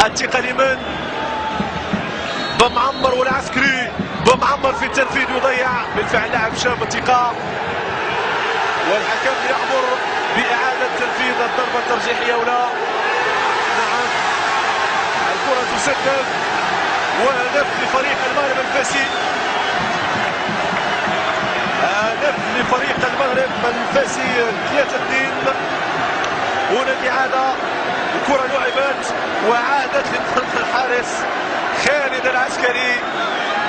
الثقة لمن؟ بمعمر والعسكري، بمعمر في التنفيذ يضيع بالفعل لاعب شاب الثقة، والحكم يأمر بإعادة تنفيذ الضربة الترجيحية ولا؟ نعم، الكرة تسدد وهدف لفريق المغرب الفاسي، هدف لفريق المغرب الفاسي 3-2. هنا الإعادة، الكرة لعبت وعادت لمرمى الحارس خالد العسكري.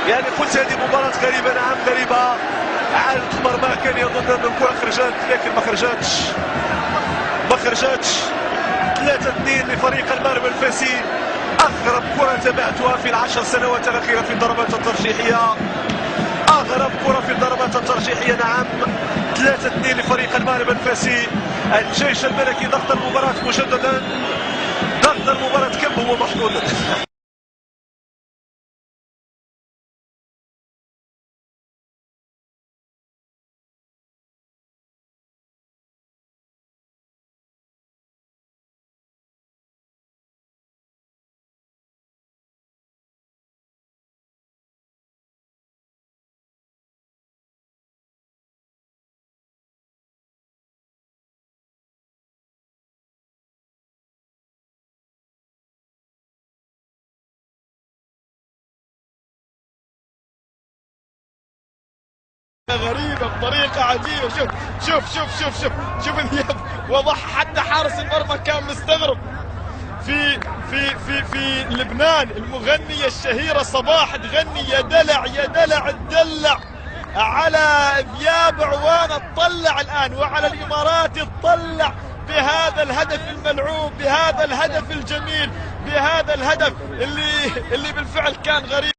يعني قلت هذه مباراة غريبة، نعم غريبة، عادت المرمى، كان يظن أن الكرة خرجت لكن ما خرجتش. 3-2 لفريق المغرب الفاسي، أغرب كرة تابعتها في ال10 سنوات الأخيرة في الضربات الترجيحية، أغرب كرة في الضربات الترجيحية. نعم 3-2 لفريق المغرب الفاسي. الجيش الملكي ضغط المباراة مجددا، ضغط المباراة كم هو محظوظ. غريبة بطريقة عجيبة. شوف اليد وضح، حتى حارس المرمى كان مستغرب. في لبنان المغنية الشهيرة صباح تغني يا دلع يا دلع تدلع على ذياب عوانة، تطلع الآن وعلى الإمارات تطلع بهذا الهدف الملعوب، بهذا الهدف الجميل، بهذا الهدف اللي بالفعل كان غريب.